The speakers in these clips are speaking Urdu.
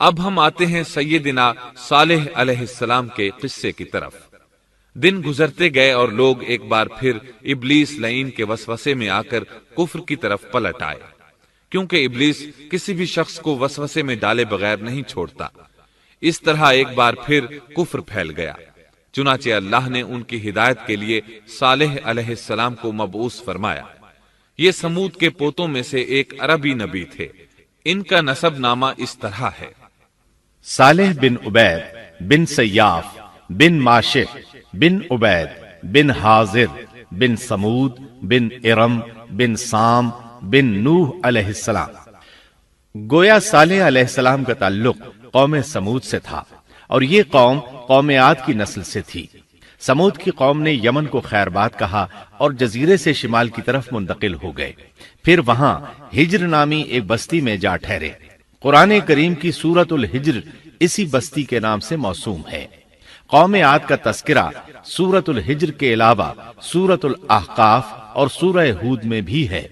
اب ہم آتے ہیں سیدنا صالح علیہ السلام کے قصے کی طرف۔ دن گزرتے گئے اور لوگ ایک بار پھر ابلیس لعین کے وسوسے میں آ کر کفر کی طرف پلٹ آئے، کیونکہ ابلیس کسی بھی شخص کو وسوسے میں ڈالے بغیر نہیں چھوڑتا۔ اس طرح ایک بار پھر کفر پھیل گیا، چنانچہ اللہ نے ان کی ہدایت کے لیے صالح علیہ السلام کو مبعوث فرمایا۔ یہ سمود کے پوتوں میں سے ایک عربی نبی تھے۔ ان کا نسب نامہ اس طرح ہے: صالح بن عبید بن سیاف بن ماشق بن عبید بن حاضر بن سمود بن ارم بن سام بن نوح علیہ السلام۔ گویا صالح علیہ السلام کا تعلق قوم سمود سے تھا، اور یہ قوم عاد کی نسل سے تھی۔ سمود کی قوم نے یمن کو خیر باد کہا اور جزیرے سے شمال کی طرف منتقل ہو گئے، پھر وہاں ہجر نامی ایک بستی میں جا ٹھہرے۔ قرآن کریم کی سورۃ الحجر اسی بستی کے نام سے موسوم ہے۔ قوم عاد کا تذکرہ سورۃ الحجر کے علاوہ سورۃ الاحقاف اور سورہ ہود میں بھی ہے۔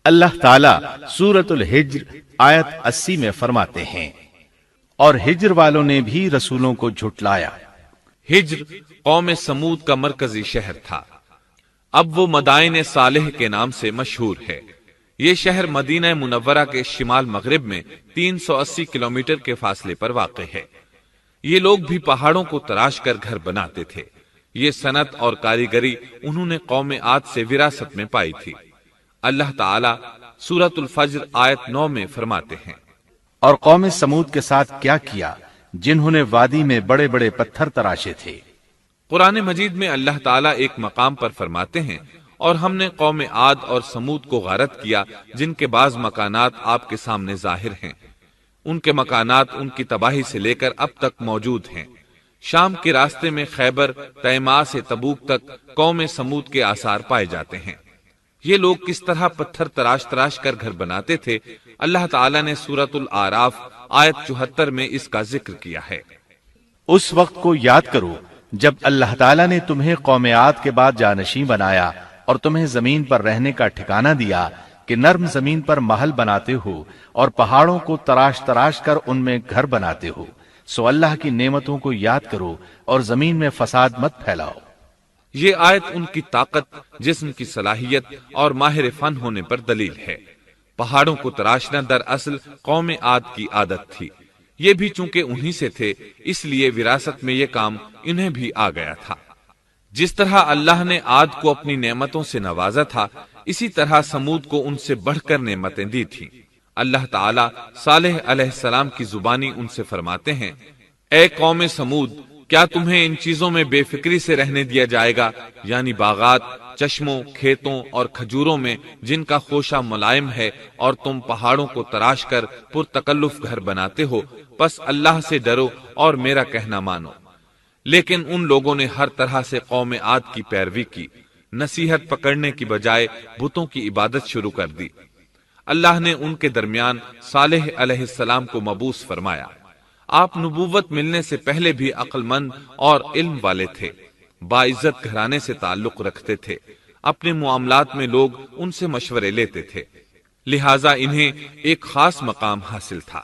اللہ تعالی سورۃ الحجر آیت 80 میں فرماتے ہیں، اور ہجر والوں نے بھی رسولوں کو جھٹلایا۔ ہجر قوم سمود کا مرکزی شہر تھا۔ اب وہ مدائن صالح کے نام سے مشہور ہے۔ یہ شہر مدینہ منورہ کے شمال مغرب میں 380 کلومیٹر کے فاصلے پر واقع ہے۔ یہ لوگ بھی پہاڑوں کو تراش کر گھر بناتے تھے۔ یہ صنعت اور کاریگری انہوں نے قوم عاد سے وراثت میں پائی تھی۔ اللہ تعالی سورۃ الفجر آیت 9 میں فرماتے ہیں، اور قوم سمود کے ساتھ کیا کیا جنہوں نے وادی میں بڑے بڑے پتھر تراشے تھے۔ قرآن مجید میں اللہ تعالیٰ ایک مقام پر فرماتے ہیں، اور ہم نے قوم عاد اور سمود کو غارت کیا جن کے بعض مکانات آپ کے سامنے ظاہر ہیں۔ ان کے مکانات ان کی تباہی سے لے کر اب تک موجود ہیں۔ شام کے راستے میں خیبر، تیماء سے تبوک تک قوم سمود کے آثار پائے جاتے ہیں۔ یہ لوگ کس طرح پتھر تراش کر گھر بناتے تھے، اللہ تعالیٰ نے سورۃ الاعراف آیت 74 میں اس کا ذکر کیا ہے۔ اس وقت کو یاد کرو جب اللہ تعالیٰ نے تمہیں قوم عاد کے بعد جانشین بنایا اور تمہیں زمین پر رہنے کا ٹھکانہ دیا کہ نرم زمین پر محل بناتے ہو اور پہاڑوں کو تراش کر ان میں گھر بناتے ہو۔ سو اللہ کی نعمتوں کو یاد کرو اور زمین میں فساد مت پھیلاؤ۔ یہ آیت ان کی طاقت، جسم کی صلاحیت اور ماہر فن ہونے پر دلیل ہے۔ پہاڑوں کو تراشنا دراصل قوم عاد کی عادت تھی۔ یہ بھی چونکہ انہی سے تھے، اس لیے وراثت میں یہ کام انہیں بھی آ گیا تھا۔ جس طرح اللہ نے عاد کو اپنی نعمتوں سے نوازا تھا، اسی طرح سمود کو ان سے بڑھ کر نعمتیں دی تھیں۔ اللہ تعالی صالح علیہ السلام کی زبانی ان سے فرماتے ہیں، اے قوم سمود، کیا تمہیں ان چیزوں میں بے فکری سے رہنے دیا جائے گا، یعنی باغات، چشموں، کھیتوں اور کھجوروں میں جن کا خوشہ ملائم ہے، اور تم پہاڑوں کو تراش کر پرتکلف گھر بناتے ہو، پس اللہ سے ڈرو اور میرا کہنا مانو۔ لیکن ان لوگوں نے ہر طرح سے قوم عاد کی پیروی کی، نصیحت پکڑنے کی بجائے بتوں کی عبادت شروع کر دی۔ اللہ نے ان کے درمیان صالح علیہ السلام کو مبعوث فرمایا۔ آپ نبوت ملنے سے پہلے بھی عقل مند اور علم والے تھے، باعزت گھرانے سے تعلق رکھتے تھے، اپنے معاملات میں لوگ ان سے مشورے لیتے تھے، لہٰذا انہیں ایک خاص مقام حاصل تھا۔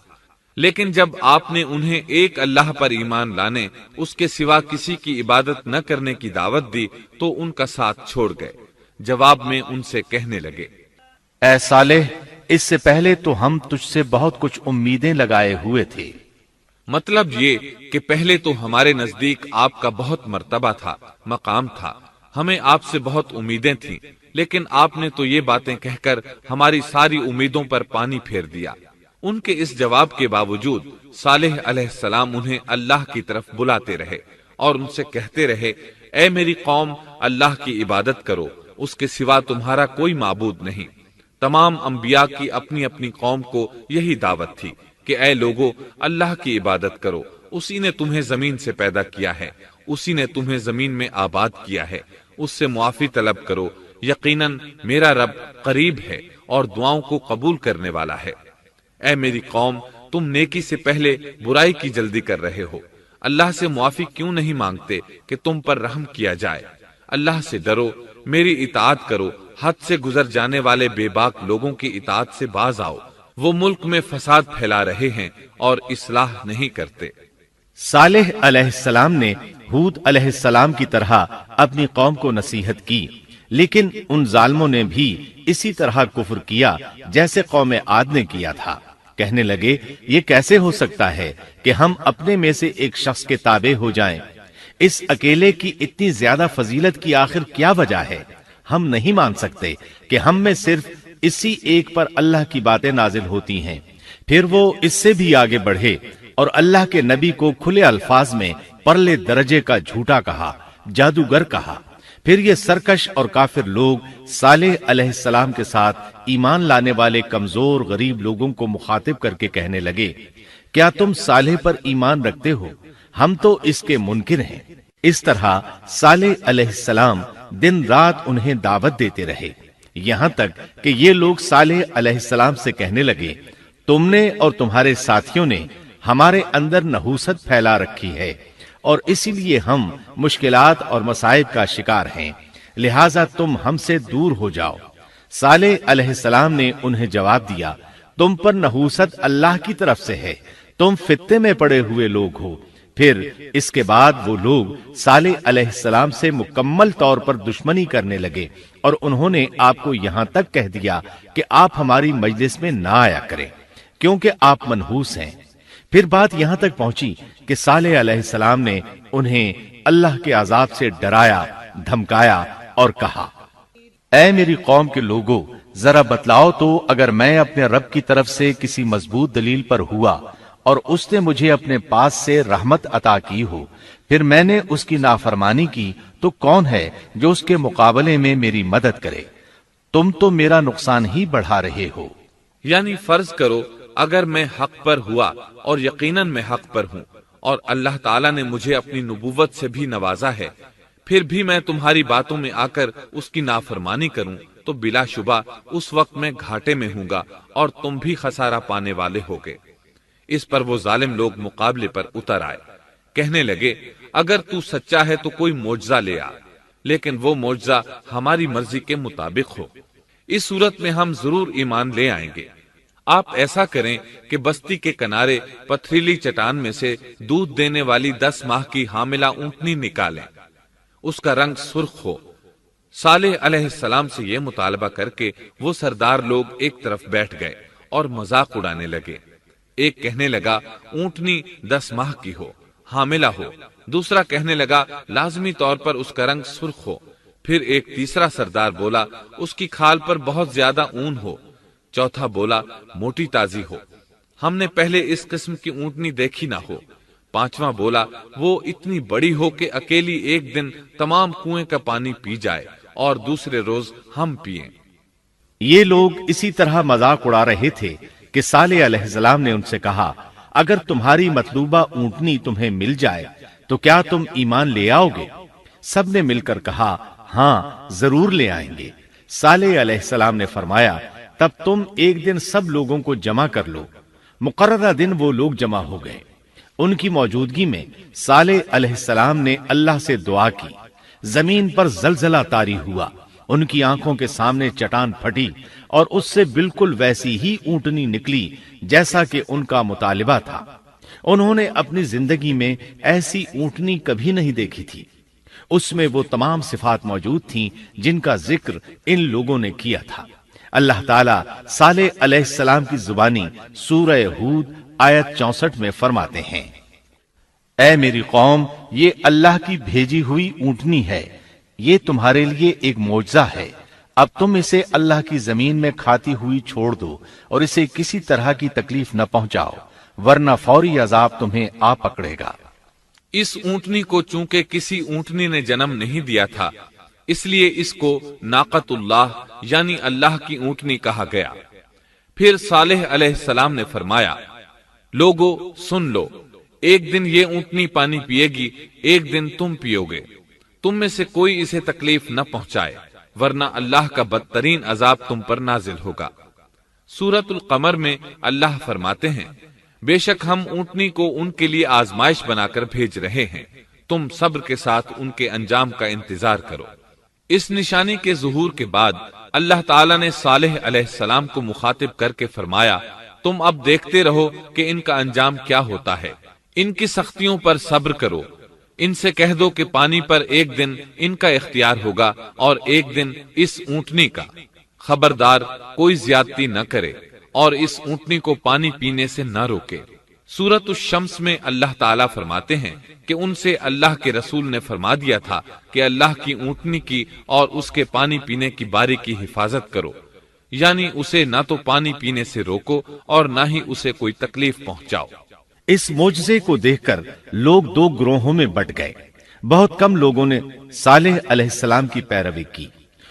لیکن جب آپ نے انہیں ایک اللہ پر ایمان لانے، اس کے سوا کسی کی عبادت نہ کرنے کی دعوت دی تو ان کا ساتھ چھوڑ گئے۔ جواب میں ان سے کہنے لگے، اے صالح، اس سے پہلے تو ہم تجھ سے بہت کچھ امیدیں لگائے ہوئے تھے۔ مطلب یہ کہ پہلے تو ہمارے نزدیک آپ کا بہت مرتبہ تھا، مقام تھا، ہمیں آپ سے بہت امیدیں تھیں، لیکن آپ نے تو یہ باتیں کہہ کر ہماری ساری امیدوں پر پانی پھیر دیا۔ ان کے اس جواب کے باوجود صالح علیہ السلام انہیں اللہ کی طرف بلاتے رہے اور ان سے کہتے رہے، اے میری قوم، اللہ کی عبادت کرو، اس کے سوا تمہارا کوئی معبود نہیں۔ تمام انبیاء کی اپنی اپنی قوم کو یہی دعوت تھی کہ اے لوگو، اللہ کی عبادت کرو، اسی نے تمہیں زمین سے پیدا کیا ہے، اسی نے تمہیں زمین میں آباد کیا ہے، اس سے معافی طلب کرو، یقیناً میرا رب قریب ہے اور دعاؤں کو قبول کرنے والا ہے۔ اے میری قوم، تم نیکی سے پہلے برائی کی جلدی کر رہے ہو، اللہ سے معافی کیوں نہیں مانگتے کہ تم پر رحم کیا جائے؟ اللہ سے ڈرو، میری اطاعت کرو، حد سے گزر جانے والے بے باک لوگوں کی اطاعت سے باز آؤ، وہ ملک میں فساد پھیلا رہے ہیں اور اصلاح نہیں کرتے۔ صالح علیہ السلام نے ہود علیہ السلام کی طرح اپنی قوم کو نصیحت کی، لیکن ان ظالموں نے بھی اسی طرح کفر کیا جیسے قوم عاد نے کیا تھا۔ کہنے لگے یہ کیسے ہو سکتا ہے کہ ہم اپنے میں سے ایک شخص کے تابع ہو جائیں؟ اس اکیلے کی اتنی زیادہ فضیلت کی آخر کیا وجہ ہے؟ ہم نہیں مان سکتے کہ ہم میں صرف اسی ایک پر اللہ کی باتیں نازل ہوتی ہیں۔ پھر وہ اس سے بھی آگے بڑھے اور اللہ کے نبی کو کھلے الفاظ میں پرلے درجے کا جھوٹا کہا، جادوگر کہا۔ پھر یہ سرکش اور کافر لوگ صالح علیہ السلام کے ساتھ ایمان لانے والے کمزور غریب لوگوں کو مخاطب کر کے کہنے لگے، کیا تم صالح پر ایمان رکھتے ہو؟ ہم تو اس کے منکر ہیں۔ اس طرح صالح علیہ السلام دن رات انہیں دعوت دیتے رہے، یہاں تک کہ یہ لوگ صالح علیہ السلام سے کہنے لگے، تم نے اور تمہارے ساتھیوں نے ہمارے اندر نحوست پھیلا رکھی ہے اور اسی لیے ہم مشکلات اور مصائب کا شکار ہیں، لہٰذا تم ہم سے دور ہو جاؤ۔ صالح علیہ السلام نے انہیں جواب دیا، تم پر نحوست اللہ کی طرف سے ہے، تم فتنے میں پڑے ہوئے لوگ ہو۔ پھر اس کے بعد وہ لوگ صالح علیہ السلام سے مکمل طور پر دشمنی کرنے لگے اور انہوں نے آپ کو یہاں تک کہہ دیا کہ آپ ہماری مجلس میں نہ آیا کریں کیونکہ آپ منحوس ہیں۔ پھر بات یہاں تک پہنچی کہ صالح علیہ السلام نے انہیں اللہ کے عذاب سے ڈرایا، دھمکایا اور کہا، اے میری قوم کے لوگوں، ذرا بتلاؤ تو اگر میں اپنے رب کی طرف سے کسی مضبوط دلیل پر ہوا اور اس نے مجھے اپنے پاس سے رحمت عطا کی ہو، پھر میں نے اس کی نافرمانی کی، تو کون ہے جو اس کے مقابلے میں میری مدد کرے؟ تم تو میرا نقصان ہی بڑھا رہے ہو۔ یعنی فرض کرو اگر میں حق پر ہوا اور یقیناً میں حق پر ہوں اور اللہ تعالیٰ نے مجھے اپنی نبوت سے بھی نوازا ہے، پھر بھی میں تمہاری باتوں میں آ کر اس کی نافرمانی کروں تو بلا شبہ اس وقت میں گھاٹے میں ہوں گا اور تم بھی خسارہ پانے والے ہوگے۔ اس پر وہ ظالم لوگ مقابلے پر اتر آئے، کہنے لگے اگر تو سچا ہے تو کوئی معجزہ لے آ، لیکن وہ معجزہ ہماری مرضی کے مطابق ہو، اس صورت میں ہم ضرور ایمان لے آئیں گے۔ آپ ایسا کریں کہ بستی کے کنارے پتھریلی چٹان میں سے دودھ دینے والی 10 ماہ کی حاملہ اونٹنی نکالیں، اس کا رنگ سرخ ہو۔ صالح علیہ السلام سے یہ مطالبہ کر کے وہ سردار لوگ ایک طرف بیٹھ گئے اور مذاق اڑانے لگے۔ ایک کہنے لگا اونٹنی 10 ماہ کی ہو، حاملہ ہو، دوسرا کہنے لگا لازمی طور پر اس کا رنگ سرخ ہو، پھر ایک تیسرا سردار بولا اس کی کھال پر بہت زیادہ اون ہو، چوتھا بولا موٹی تازی ہو، ہم نے پہلے اس قسم کی اونٹنی دیکھی نہ ہو، پانچواں بولا وہ اتنی بڑی ہو کہ اکیلی ایک دن تمام کنویں کا پانی پی جائے اور دوسرے روز ہم پیئیں۔ یہ لوگ اسی طرح مذاق اڑا رہے تھے کہ صالح علیہ السلام نے ان سے کہا، اگر تمہاری مطلوبہ اونٹنی تمہیں مل جائے تو کیا تم ایمان لے آؤ گے؟ سب نے مل کر کہا، ہاں ضرور لے آئیں گے۔ صالح علیہ السلام نے فرمایا، تب تم ایک دن سب لوگوں کو جمع کر لو۔ مقررہ دن وہ لوگ جمع ہو گئے۔ ان کی موجودگی میں صالح علیہ السلام نے اللہ سے دعا کی، زمین پر زلزلہ طاری ہوا، ان کی آنکھوں کے سامنے چٹان پھٹی اور اس سے بالکل ویسی ہی اونٹنی نکلی جیسا کہ ان کا مطالبہ تھا۔ انہوں نے اپنی زندگی میں ایسی اونٹنی کبھی نہیں دیکھی تھی۔ اس میں وہ تمام صفات موجود تھیں جن کا ذکر ان لوگوں نے کیا تھا۔ اللہ تعالیٰ صالح علیہ السلام کی زبانی سورہ ہود آیت 64 میں فرماتے ہیں، اے میری قوم، یہ اللہ کی بھیجی ہوئی اونٹنی ہے، یہ تمہارے لیے ایک معجزہ ہے، اب تم اسے اللہ کی زمین میں کھاتی ہوئی چھوڑ دو اور اسے کسی طرح کی تکلیف نہ پہنچاؤ، ورنہ فوری عذاب تمہیں آ پکڑے گا۔ اس اونٹنی کو چونکہ کسی اونٹنی نے جنم نہیں دیا تھا، اس لیے اس کو ناقۃ اللہ یعنی اللہ کی اونٹنی کہا گیا۔ پھر صالح علیہ السلام نے فرمایا، لوگو سن لو، ایک دن یہ اونٹنی پانی پیے گی، ایک دن تم پیو گے، تم میں سے کوئی اسے تکلیف نہ پہنچائے، ورنہ اللہ کا بدترین عذاب تم پر نازل ہوگا۔ سورۃ القمر میں اللہ فرماتے ہیں، بے شک ہم اونٹنی کو ان کے لیے آزمائش بنا کر بھیج رہے ہیں، تم صبر کے ساتھ ان کے انجام کا انتظار کرو۔ اس نشانی کے ظہور کے بعد اللہ تعالیٰ نے صالح علیہ السلام کو مخاطب کر کے فرمایا، تم اب دیکھتے رہو کہ ان کا انجام کیا ہوتا ہے، ان کی سختیوں پر صبر کرو۔ ان سے کہہ دو کہ پانی پر ایک دن ان کا اختیار ہوگا اور ایک دن اس اونٹنی کا، خبردار کوئی زیادتی نہ کرے اور اس اونٹنی کو پانی پینے سے نہ روکے۔ سورۃ الشمس میں اللہ تعالیٰ فرماتے ہیں کہ ان سے اللہ کے رسول نے فرما دیا تھا کہ اللہ کی اونٹنی کی اور اس کے پانی پینے کی باری کی حفاظت کرو، یعنی اسے نہ تو پانی پینے سے روکو اور نہ ہی اسے کوئی تکلیف پہنچاؤ۔ اس معجزے کو دیکھ کر لوگ دو گروہوں میں بٹ گئے۔ بہت کم لوگوں نے صالح علیہ السلام کی پیروی کی،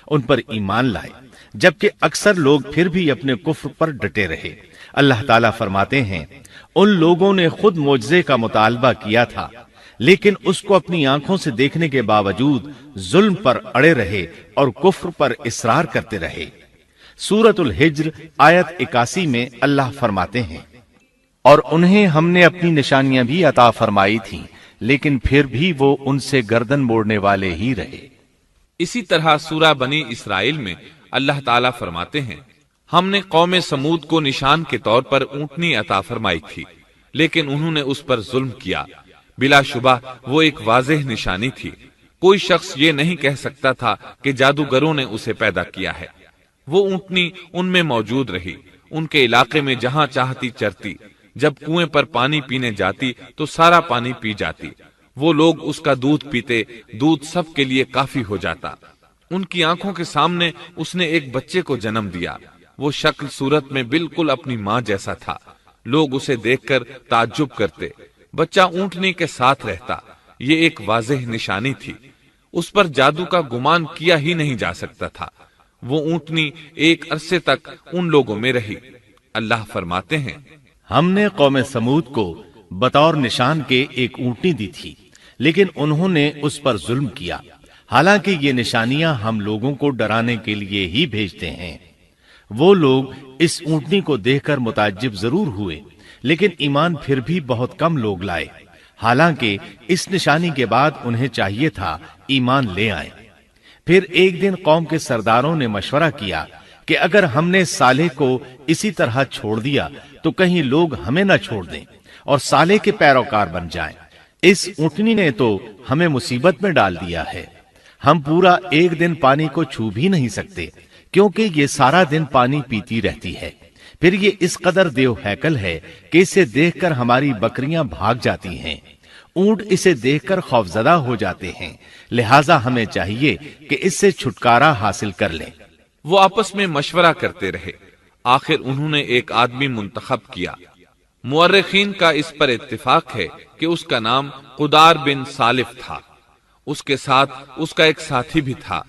ان پر ایمان لائے، جبکہ اکثر لوگ پھر بھی اپنے کفر پر ڈٹے رہے۔ اللہ تعالیٰ فرماتے ہیں ان لوگوں نے خود معجزے کا مطالبہ کیا تھا، لیکن اس کو اپنی آنکھوں سے دیکھنے کے باوجود ظلم پر اڑے رہے اور کفر پر اصرار کرتے رہے۔ سورۃ الحجر آیت 81 میں اللہ فرماتے ہیں اور انہیں ہم نے اپنی نشانیاں بھی عطا فرمائی تھیں، لیکن پھر بھی وہ ان سے گردن موڑنے والے ہی رہے۔ اسی طرح سورہ بنی اسرائیل میں اللہ تعالیٰ فرماتے ہیں ہم نے قوم سمود کو نشان کے طور پر اونٹنی عطا فرمائی تھی، لیکن انہوں نے اس پر ظلم کیا۔ بلا شبہ وہ ایک واضح نشانی تھی، کوئی شخص یہ نہیں کہہ سکتا تھا کہ جادوگروں نے اسے پیدا کیا ہے۔ وہ اونٹنی ان میں موجود رہی، ان کے علاقے میں جہاں چاہتی چرتی، جب کنویں پر پانی پینے جاتی تو سارا پانی پی جاتی۔ وہ لوگ اس کا دودھ پیتے، دودھ سب کے لیے کافی ہو جاتا۔ ان کی آنکھوں کے سامنے اس نے ایک بچے کو جنم دیا، وہ شکل صورت میں بالکل اپنی ماں جیسا تھا۔ لوگ اسے دیکھ کر تعجب کرتے، بچہ اونٹنی کے ساتھ رہتا، یہ ایک واضح نشانی تھی، اس پر جادو کا گمان کیا ہی نہیں جا سکتا تھا۔ وہ اونٹنی ایک عرصے تک ان لوگوں میں رہی۔ اللہ فرماتے ہیں ہم نے قوم سمود کو بطور نشان کے ایک اونٹنی دی تھی، لیکن انہوں نے اس پر ظلم کیا، حالانکہ یہ نشانیاں ہم لوگوں کو ڈرانے کے لیے ہی بھیجتے ہیں۔ وہ لوگ اس اونٹنی کو دیکھ کر متعجب ضرور ہوئے، لیکن ایمان پھر بھی بہت کم لوگ لائے، حالانکہ اس نشانی کے بعد انہیں چاہیے تھا ایمان لے آئیں۔ پھر ایک دن قوم کے سرداروں نے مشورہ کیا کہ اگر ہم نے صالح کو اسی طرح چھوڑ دیا تو کہیں لوگ ہمیں نہ چھوڑ دیں اور صالح کے پیروکار بن جائیں۔ اس اونٹنی نے تو ہمیں مصیبت میں ڈال دیا ہے، ہم پورا ایک دن پانی کو چھو بھی نہیں سکتے، کیونکہ یہ سارا دن پانی پیتی رہتی ہے۔ پھر یہ اس قدر دیو ہیکل ہے کہ اسے دیکھ کر ہماری بکریاں بھاگ جاتی ہیں، اونٹ اسے دیکھ کر خوفزدہ ہو جاتے ہیں، لہٰذا ہمیں چاہیے کہ اس سے چھٹکارا حاصل کر لیں۔ وہ آپس میں مشورہ کرتے رہے، آخر انہوں نے ایک آدمی منتخب کیا۔ مورخین کا اس پر اتفاق ہے کہ اس کا نام قدار بن سالف تھا، اس کے ساتھ اس کا ایک ساتھی بھی تھا۔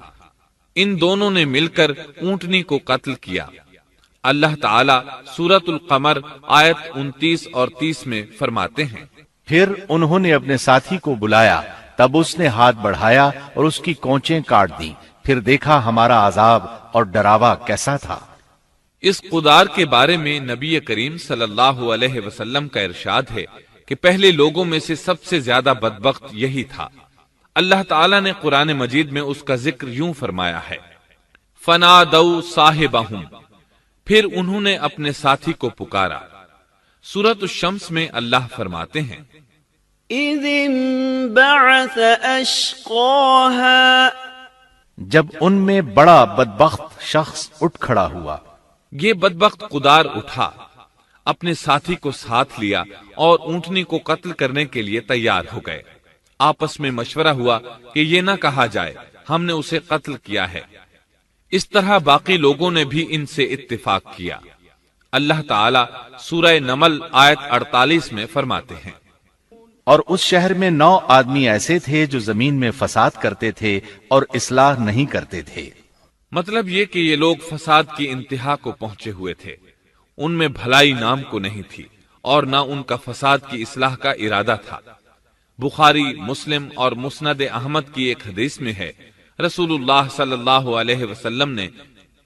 ان دونوں نے مل کر اونٹنی کو قتل کیا۔ اللہ تعالیٰ سورۃ القمر آیت 29 اور 30 میں فرماتے ہیں پھر انہوں نے اپنے ساتھی کو بلایا، تب اس نے ہاتھ بڑھایا اور اس کی کونچیں کاٹ دیں، پھر دیکھا ہمارا عذاب اور ڈراوا کیسا تھا۔ اس قدار کے بارے میں نبی کریم صلی اللہ علیہ وسلم کا ارشاد ہے کہ پہلے لوگوں میں سے سب سے زیادہ بدبخت یہی تھا۔ اللہ تعالیٰ نے قرآن مجید میں اس کا ذکر یوں فرمایا ہے فَنَادَوْا صَاحِبَهُمْ، پھر انہوں نے اپنے ساتھی کو پکارا۔ سورۃ الشمس میں اللہ فرماتے ہیں اِذِ انبَعَثَ أَشْقَاهَا، جب ان میں بڑا بدبخت شخص اٹھ کھڑا ہوا۔ یہ بدبخت قدار اٹھا، اپنے ساتھی کو ساتھ لیا اور اونٹنی کو قتل کرنے کے لیے تیار ہو گئے۔ آپس میں مشورہ ہوا کہ یہ نہ کہا جائے ہم نے اسے قتل کیا ہے۔ اس طرح باقی لوگوں نے بھی ان سے اتفاق کیا۔ اللہ تعالیٰ سورہ نمل آیت 48 میں فرماتے ہیں اور اس شہر میں 9 آدمی ایسے تھے جو زمین میں فساد کرتے تھے اور اصلاح نہیں کرتے تھے۔ مطلب یہ کہ یہ لوگ فساد کی انتہا کو پہنچے ہوئے تھے، ان میں بھلائی نام کو نہیں تھی اور نہ ان کا فساد کی اصلاح کا ارادہ تھا۔ بخاری، مسلم اور مسند احمد کی ایک حدیث میں ہے رسول اللہ صلی اللہ علیہ وسلم نے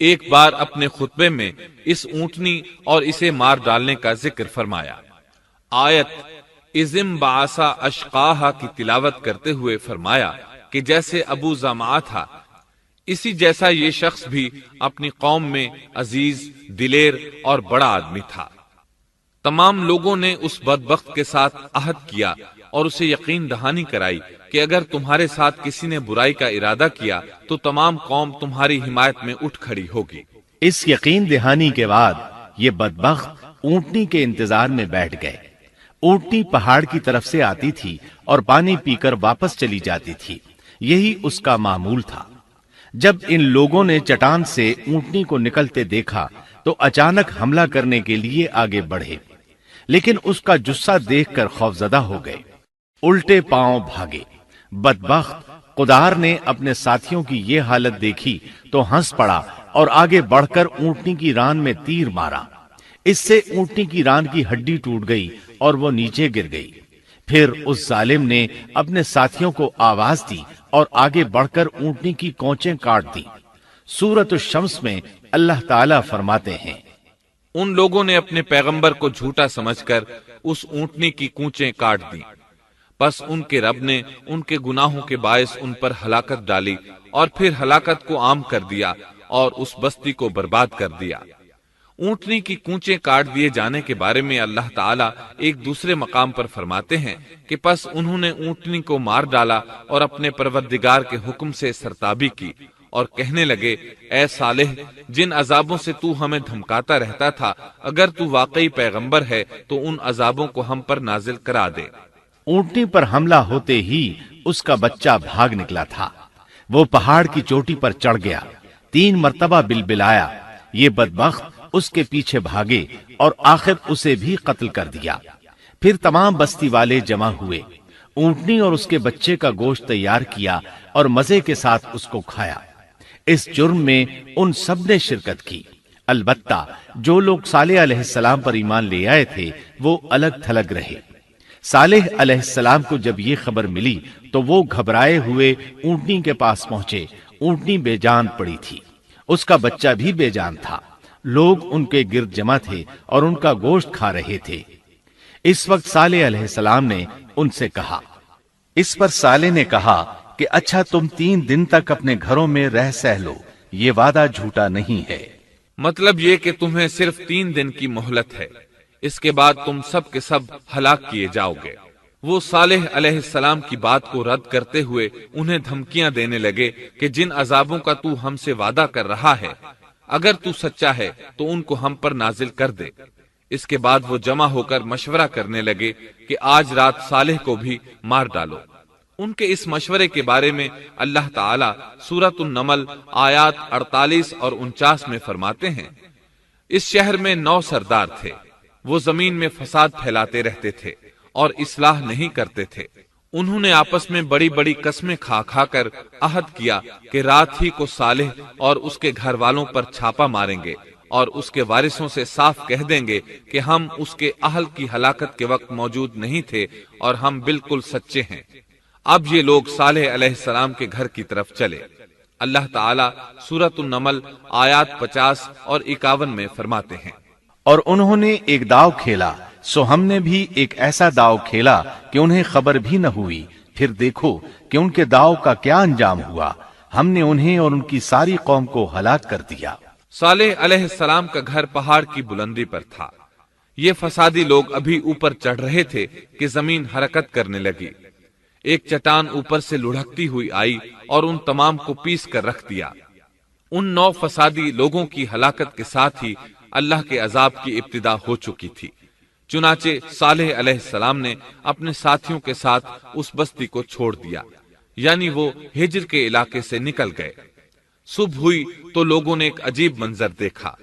ایک بار اپنے خطبے میں اس اونٹنی اور اسے مار ڈالنے کا ذکر فرمایا۔ آیت اِذِ انبَعَثَ أَشْقَاهَا کی تلاوت کرتے ہوئے فرمایا کہ جیسے ابو زمعہ تھا، اسی جیسا یہ شخص بھی اپنی قوم میں عزیز، دلیر اور بڑا آدمی تھا۔ تمام لوگوں نے اس بدبخت کے ساتھ عہد کیا اور اسے یقین دہانی کرائی کہ اگر تمہارے ساتھ کسی نے برائی کا ارادہ کیا تو تمام قوم تمہاری حمایت میں اٹھ کھڑی ہوگی۔ اس یقین دہانی کے بعد یہ بدبخت اونٹنی کے انتظار میں بیٹھ گئے۔ اونٹنی پہاڑ کی طرف سے آتی تھی اور پانی پی کر واپس چلی جاتی تھی، یہی اس کا معمول تھا۔ جب ان لوگوں نے چٹان سے اونٹنی کو نکلتے دیکھا تو اچانک حملہ کرنے کے لیے آگے بڑھے، لیکن اس کا جثہ دیکھ کر خوفزدہ ہو گئے، الٹے پاؤں بھاگے۔ بدبخت قدار نے اپنے ساتھیوں کی یہ حالت دیکھی تو ہنس پڑا اور آگے بڑھ کر اونٹنی کی ران میں تیر مارا۔ اس سے اونٹنی کی ران کی ہڈی ٹوٹ گئی اور وہ نیچے گر گئی۔ پھر اس ظالم نے اپنے ساتھیوں کو آواز دی اور آگے بڑھ کر اونٹنی کی کونچیں کاٹ دی۔ سورۃ الشمس میں اللہ تعالیٰ فرماتے ہیں، ان لوگوں نے اپنے پیغمبر کو جھوٹا سمجھ کر اس اونٹنی کی کونچیں کاٹ دی، پس ان کے رب نے ان کے گناہوں کے باعث ان پر ہلاکت ڈالی اور پھر ہلاکت کو عام کر دیا اور اس بستی کو برباد کر دیا۔ اونٹنی کی کونچیں کاٹ دیے جانے کے بارے میں اللہ تعالیٰ ایک دوسرے مقام پر فرماتے ہیں کہ پس انہوں نے اونٹنی کو مار ڈالا اور اپنے پروردگار کے حکم سے سرتابی کی اور کہنے لگے، اے صالح، جن عذابوں سے تو ہمیں دھمکاتا رہتا تھا، اگر تو واقعی پیغمبر ہے تو ان عذابوں کو ہم پر نازل کرا دے۔ اونٹنی پر حملہ ہوتے ہی اس کا بچہ بھاگ نکلا تھا۔ وہ پہاڑ کی چوٹی پر چڑھ گیا، 3 مرتبہ بلبلایا۔ یہ بدبخت اس کے پیچھے بھاگے اور آخر اسے بھی قتل کر دیا۔ پھر تمام بستی والے جمع ہوئے، اونٹنی اور اس کے بچے کا گوشت تیار کیا اور مزے کے ساتھ اس کو کھایا۔ اس جرم میں ان سب نے شرکت کی، البتہ جو لوگ صالح علیہ السلام پر ایمان لے آئے تھے وہ الگ تھلگ رہے۔ صالح علیہ السلام کو جب یہ خبر ملی تو وہ گھبرائے ہوئے اونٹنی کے پاس پہنچے۔ اونٹنی بے جان پڑی تھی، اس کا بچہ بھی بے جان تھا۔ لوگ ان کے گرد جمع تھے اور ان کا گوشت کھا رہے تھے۔ اس وقت صالح علیہ السلام نے ان سے کہا، اس پر صالح نے کہا کہ اچھا تم 3 دن تک اپنے گھروں میں رہ سہ لو، یہ وعدہ جھوٹا نہیں ہے۔ مطلب یہ کہ تمہیں صرف 3 دن کی مہلت ہے، اس کے بعد تم سب کے سب ہلاک کیے جاؤ گے۔ وہ صالح علیہ السلام کی بات کو رد کرتے ہوئے انہیں دھمکیاں دینے لگے کہ جن عذابوں کا تو ہم سے وعدہ کر رہا ہے، اگر تو سچا ہے تو ان کو ہم پر نازل کر دے۔ اس کے بعد وہ جمع ہو کر مشورہ کرنے لگے کہ آج رات صالح کو بھی مار ڈالو۔ ان کے اس مشورے کے بارے میں اللہ تعالیٰ سورۃ النمل آیات 48 اور 49 میں فرماتے ہیں، اس شہر میں 9 سردار تھے، وہ زمین میں فساد پھیلاتے رہتے تھے اور اصلاح نہیں کرتے تھے۔ انہوں نے آپس میں بڑی بڑی قسمیں کھا کھا کر عہد کیا کہ رات ہی کو صالح اور اس کے گھر والوں پر چھاپا ماریں گے اور اس کے وارثوں سے صاف کہہ دیں گے کہ ہم اس کے اہل کی ہلاکت کے وقت موجود نہیں تھے اور ہم بالکل سچے ہیں۔ اب یہ لوگ صالح علیہ السلام کے گھر کی طرف چلے۔ اللہ تعالیٰ سورۃ النمل آیات 50 اور 51 میں فرماتے ہیں، اور انہوں نے ایک داؤ کھیلا، سو ہم نے بھی ایک ایسا داؤ کھیلا کہ انہیں خبر بھی نہ ہوئی۔ پھر دیکھو کہ ان کے داؤ کا کیا انجام ہوا، ہم نے انہیں اور ان کی ساری قوم کو ہلاک کر دیا۔ صالح علیہ السلام کا گھر پہاڑ کی بلندی پر تھا۔ یہ فسادی لوگ ابھی اوپر چڑھ رہے تھے کہ زمین حرکت کرنے لگی۔ ایک چٹان اوپر سے لڑھکتی ہوئی آئی اور ان تمام کو پیس کر رکھ دیا۔ ان 9 فسادی لوگوں کی ہلاکت کے ساتھ ہی اللہ کے عذاب کی ابتدا ہو چکی تھی۔ چنانچہ صالح علیہ السلام نے اپنے ساتھیوں کے ساتھ اس بستی کو چھوڑ دیا، یعنی وہ ہجر کے علاقے سے نکل گئے۔ صبح ہوئی تو لوگوں نے ایک عجیب منظر دیکھا۔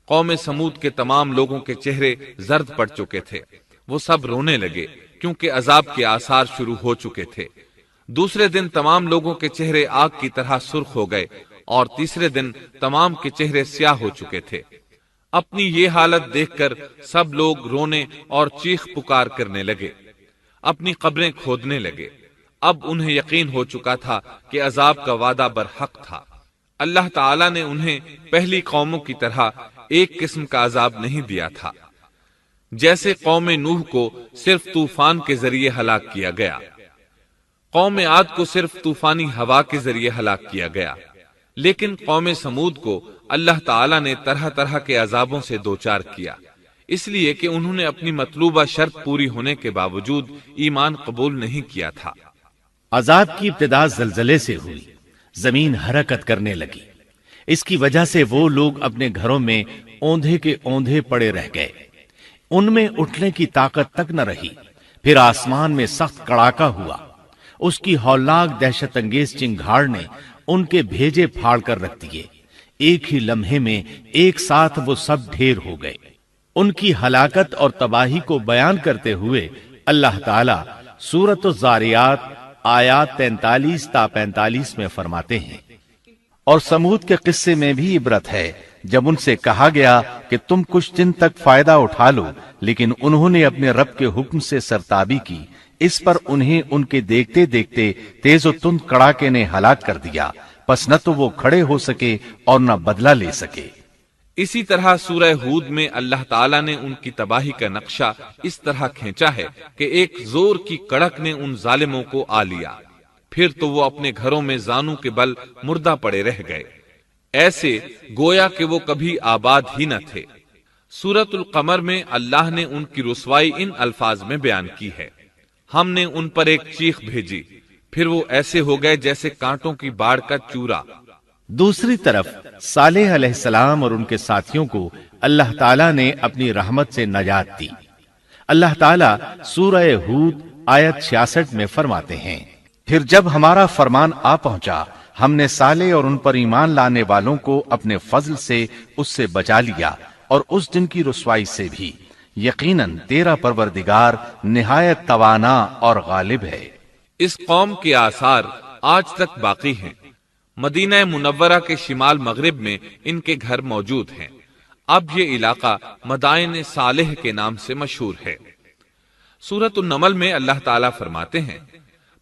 قوم سمود کے تمام لوگوں کے چہرے زرد پڑ چکے تھے، وہ سب رونے لگے کیونکہ عذاب کے آثار شروع ہو چکے تھے۔ دوسرے دن تمام لوگوں کے چہرے آگ کی طرح سرخ ہو گئے اور تیسرے دن تمام کے چہرے سیاہ ہو چکے تھے۔ اپنی یہ حالت دیکھ کر سب لوگ رونے اور چیخ پکار کرنے لگے، اپنی قبریں کھودنے لگے۔ اب انہیں یقین ہو چکا تھا کہ عذاب کا وعدہ برحق تھا۔ اللہ تعالیٰ نے انہیں پہلی قوموں کی طرح ایک قسم کا عذاب نہیں دیا تھا، جیسے قوم نوح کو صرف طوفان کے ذریعے ہلاک کیا گیا، قوم عاد کو صرف طوفانی ہوا کے ذریعے ہلاک کیا گیا، لیکن قوم سمود کو اللہ تعالیٰ نے طرح طرح کے عذابوں سے دوچار کیا۔ اس لیے کہ انہوں نے اپنی مطلوبہ شرط پوری ہونے کے باوجود ایمان قبول نہیں کیا تھا۔ عذاب کی ابتدا زلزلے سے ہوئی، زمین حرکت کرنے لگی۔ اس کی وجہ سے وہ لوگ اپنے گھروں میں اوندھے کے اوندھے پڑے رہ گئے، ان میں اٹھنے کی طاقت تک نہ رہی۔ پھر آسمان میں سخت کڑاکا ہوا، اس کی ہولناک دہشت انگیز چنگھاڑ نے ان کے بھیجے پھاڑ کر رکھ دیے۔ ایک ہی لمحے میں ایک ساتھ وہ سب ڈھیر ہو گئے۔ ان کی ہلاکت اور تباہی کو بیان کرتے ہوئے اللہ تعالی سورۃ الزاریات آیات 43 تا 45 میں فرماتے ہیں، اور سمود کے قصے میں بھی عبرت ہے جب ان سے کہا گیا کہ تم کچھ دن تک فائدہ اٹھا لو، لیکن انہوں نے اپنے رب کے حکم سے سرتابی کی، اس پر انہیں ان کے دیکھتے دیکھتے تیز و تند کڑاکے نے ہلاک کر دیا، پس نہ تو وہ کھڑے ہو سکے اور نہ بدلہ لے سکے۔ اسی طرح سورہ ہود میں اللہ تعالیٰ نے ان کی تباہی کا نقشہ اس طرح کھینچا ہے کہ ایک زور کی کڑک نے ان ظالموں کو آ لیا، پھر تو وہ اپنے گھروں میں زانوں کے بل مردہ پڑے رہ گئے، ایسے گویا کہ وہ کبھی آباد ہی نہ تھے۔ سورۃ القمر میں اللہ نے ان کی رسوائی ان الفاظ میں بیان کی ہے، ہم نے ان پر ایک چیخ بھیجی، پھر وہ ایسے ہو گئے جیسے کانٹوں کی باڑ کا چورا۔ دوسری طرف صالح علیہ السلام اور ان کے ساتھیوں کو اللہ تعالیٰ نے اپنی رحمت سے نجات دی۔ اللہ تعالیٰ سورہ ہود آیت 66 میں فرماتے ہیں، پھر جب ہمارا فرمان آ پہنچا ہم نے صالح اور ان پر ایمان لانے والوں کو اپنے فضل سے اس سے بچا لیا اور اس دن کی رسوائی سے بھی، یقیناً تیرا پروردگار نہایت توانا اور غالب ہے۔ اس قوم کے آثار آج تک باقی ہیں۔ مدینہ منورہ کے شمال مغرب میں ان کے گھر موجود ہیں۔ اب یہ علاقہ مدائن صالح کے نام سے مشہور ہے۔ سورۃ النمل میں اللہ تعالیٰ فرماتے ہیں،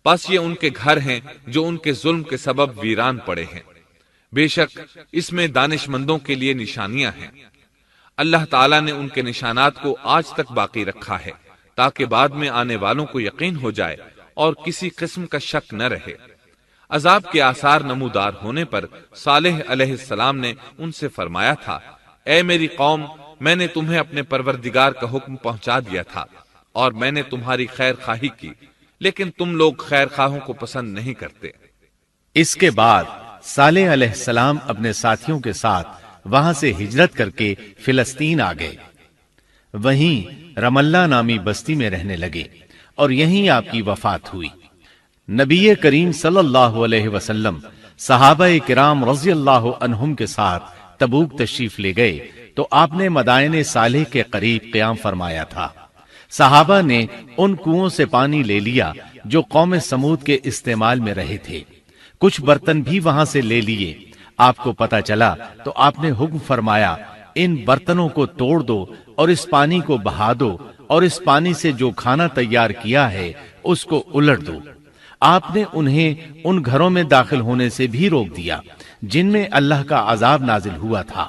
پس یہ ان کے گھر ہیں جو ان کے ظلم کے سبب ویران پڑے ہیں، بے شک اس میں دانش مندوں کے لیے نشانیاں ہیں۔ اللہ تعالیٰ نے ان کے نشانات کو آج تک باقی رکھا ہے تاکہ بعد میں آنے والوں کو یقین ہو جائے اور کسی قسم کا شک نہ رہے۔ عذاب کے آثار نمودار ہونے پر صالح علیہ السلام نے ان سے فرمایا تھا، اے میری قوم، میں نے تمہیں اپنے پروردگار کا حکم پہنچا دیا تھا اور میں نے تمہاری خیر خواہی کی، لیکن تم لوگ خیر خواہوں کو پسند نہیں کرتے۔ اس کے بعد صالح علیہ السلام اپنے ساتھیوں کے ساتھ وہاں سے ہجرت کر کے فلسطین آ گئے، وہیں رملہ نامی بستی میں رہنے لگے اور یہیں آپ کی وفات ہوئی۔ نبی کریم صلی اللہ علیہ وسلم صحابہ کرام رضی اللہ عنہم کے ساتھ تبوک تشریف لے گئے تو آپ نے مدائن صالح کے قریب قیام فرمایا تھا۔ صحابہ نے ان کنووں سے پانی لے لیا جو قوم سمود کے استعمال میں رہے تھے، کچھ برتن بھی وہاں سے لے لیے۔ آپ کو پتا چلا تو آپ نے حکم فرمایا، ان برتنوں کو توڑ دو اور اس پانی کو بہا دو اور اس پانی سے جو کھانا تیار کیا ہے اس کو الٹ دو۔ آپ نے انہیں ان گھروں میں داخل ہونے سے بھی روک دیا جن میں اللہ کا عذاب نازل ہوا تھا۔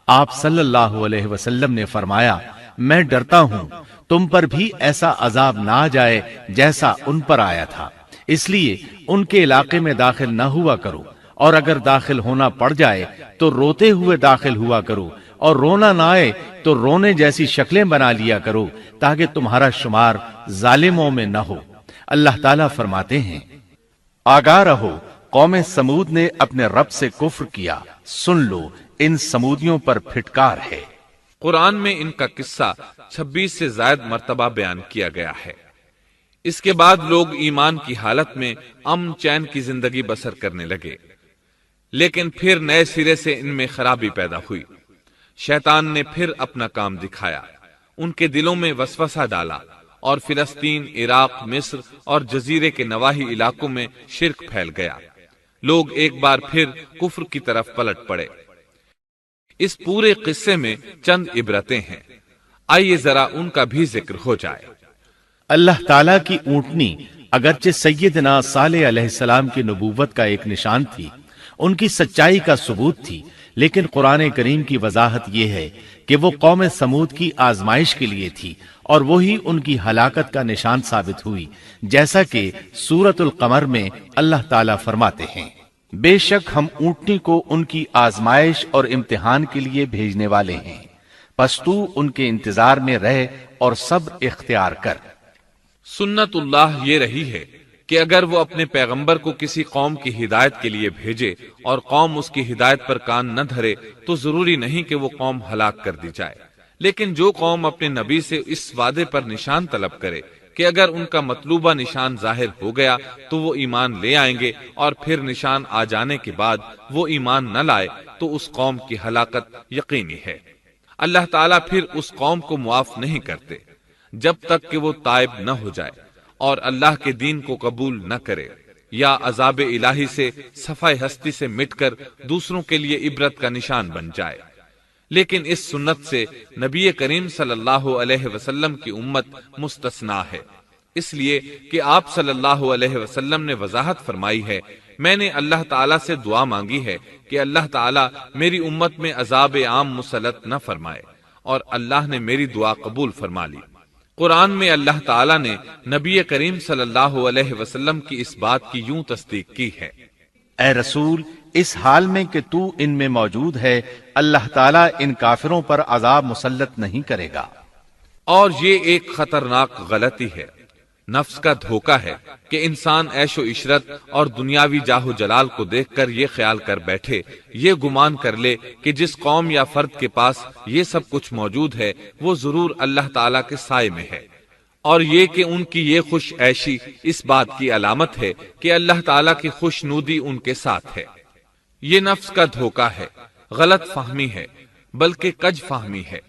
آپ صلی اللہ علیہ وسلم نے فرمایا، میں ڈرتا ہوں تم پر بھی ایسا عذاب نہ آ جائے جیسا ان پر آیا تھا، اس لیے ان کے علاقے میں داخل نہ ہوا کرو، اور اگر داخل ہونا پڑ جائے تو روتے ہوئے داخل ہوا کرو، اور رونا نہ آئے تو رونے جیسی شکلیں بنا لیا کرو تاکہ تمہارا شمار ظالموں میں نہ ہو۔ اللہ تعالیٰ فرماتے ہیں، آگاہ رہو، قوم سمود نے اپنے رب سے کفر کیا، سن لو ان سمودیوں پر پھٹکار ہے۔ قرآن میں ان کا قصہ 26 سے زائد مرتبہ بیان کیا گیا ہے۔ اس کے بعد لوگ ایمان کی حالت میں امن چین کی زندگی بسر کرنے لگے، لیکن پھر نئے سرے سے ان میں خرابی پیدا ہوئی۔ شیطان نے پھر اپنا کام دکھایا، ان کے دلوں میں وسوسہ ڈالا اور فلسطین، عراق، مصر اور جزیرے کے نواحی علاقوں میں شرک پھیل گیا۔ لوگ ایک بار پھر کفر کی طرف پلٹ پڑے۔ اس پورے قصے میں چند عبرتیں ہیں، آئیے ذرا ان کا بھی ذکر ہو جائے۔ اللہ تعالیٰ کی اونٹنی اگرچہ سیدنا صالح علیہ السلام کی نبوت کا ایک نشان تھی، ان کی سچائی کا ثبوت تھی، لیکن قرآن کریم کی وضاحت یہ ہے کہ وہ قوم سمود کی آزمائش کے لیے تھی اور وہی ان کی ہلاکت کا نشان ثابت ہوئی، جیسا کہ سورۃ القمر میں اللہ تعالیٰ فرماتے ہیں، بے شک ہم اونٹنی کو ان کی آزمائش اور امتحان کے لیے بھیجنے والے ہیں، پس تو ان کے انتظار میں رہ اور صبر اختیار کر۔ سنت اللہ یہ رہی ہے کہ اگر وہ اپنے پیغمبر کو کسی قوم کی ہدایت کے لیے بھیجے اور قوم اس کی ہدایت پر کان نہ دھرے تو ضروری نہیں کہ وہ قوم ہلاک کر دی جائے، لیکن جو قوم اپنے نبی سے اس وعدے پر نشان طلب کرے کہ اگر ان کا مطلوبہ نشان ظاہر ہو گیا تو وہ ایمان لے آئیں گے، اور پھر نشان آ جانے کے بعد وہ ایمان نہ لائے تو اس قوم کی ہلاکت یقینی ہے۔ اللہ تعالیٰ پھر اس قوم کو معاف نہیں کرتے جب تک کہ وہ تائب نہ ہو جائے اور اللہ کے دین کو قبول نہ کرے، یا عذاب الہی سے صفائے ہستی سے مٹ کر دوسروں کے لیے عبرت کا نشان بن جائے۔ لیکن اس سنت سے نبی کریم صلی اللہ علیہ وسلم کی امت مستثنا ہے، اس لیے کہ آپ صلی اللہ علیہ وسلم نے وضاحت فرمائی ہے، میں نے اللہ تعالیٰ سے دعا مانگی ہے کہ اللہ تعالیٰ میری امت میں عذاب عام مسلط نہ فرمائے، اور اللہ نے میری دعا قبول فرما لی۔ قرآن میں اللہ تعالیٰ نے نبی کریم صلی اللہ علیہ وسلم کی اس بات کی یوں تصدیق کی ہے، اے رسول، اس حال میں کہ تو ان میں موجود ہے، اللہ تعالیٰ ان کافروں پر عذاب مسلط نہیں کرے گا۔ اور یہ ایک خطرناک غلطی ہے، نفس کا دھوکہ ہے کہ انسان عیش و عشرت اور دنیاوی جاہ و جلال کو دیکھ کر یہ خیال کر بیٹھے، یہ گمان کر لے کہ جس قوم یا فرد کے پاس یہ سب کچھ موجود ہے وہ ضرور اللہ تعالیٰ کے سائے میں ہے، اور یہ کہ ان کی یہ خوش عیشی اس بات کی علامت ہے کہ اللہ تعالیٰ کی خوش نودی ان کے ساتھ ہے۔ یہ نفس کا دھوکہ ہے، غلط فہمی ہے، بلکہ کج فہمی ہے۔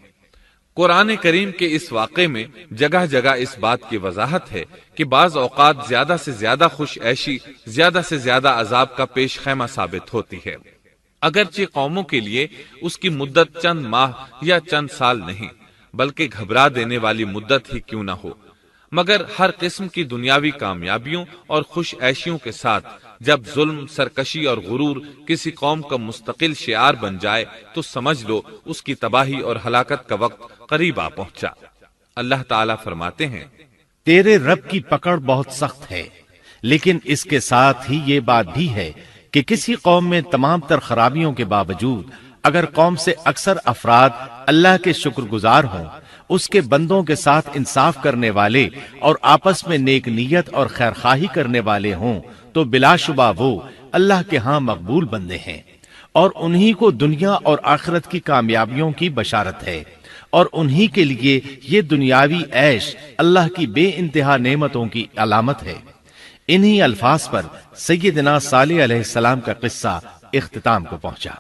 قرآن کریم کے اس واقعے میں جگہ جگہ اس بات کی وضاحت ہے کہ بعض اوقات زیادہ سے زیادہ خوش عیشی زیادہ سے زیادہ عذاب کا پیش خیمہ ثابت ہوتی ہے، اگرچہ قوموں کے لیے اس کی مدت چند ماہ یا چند سال نہیں بلکہ گھبرا دینے والی مدت ہی کیوں نہ ہو، مگر ہر قسم کی دنیاوی کامیابیوں اور خوش عیشیوں کے ساتھ جب ظلم، سرکشی اور غرور کسی قوم کا مستقل شعار بن جائے تو سمجھ لو اس کی تباہی اور ہلاکت کا وقت قریب آ پہنچا۔ اللہ تعالیٰ فرماتے ہیں، تیرے رب کی پکڑ بہت سخت ہے، لیکن اس کے ساتھ ہی یہ بات بھی ہے کہ کسی قوم میں تمام تر خرابیوں کے باوجود اگر قوم سے اکثر افراد اللہ کے شکر گزار ہوں، اس کے بندوں کے ساتھ انصاف کرنے والے اور آپس میں نیک نیت اور خیرخواہی کرنے والے ہوں تو بلا شبہ وہ اللہ کے ہاں مقبول بندے ہیں، اور انہی کو دنیا اور آخرت کی کامیابیوں کی بشارت ہے، اور انہی کے لیے یہ دنیاوی عیش اللہ کی بے انتہا نعمتوں کی علامت ہے۔ انہی الفاظ پر سیدنا صالح علیہ السلام کا قصہ اختتام کو پہنچا۔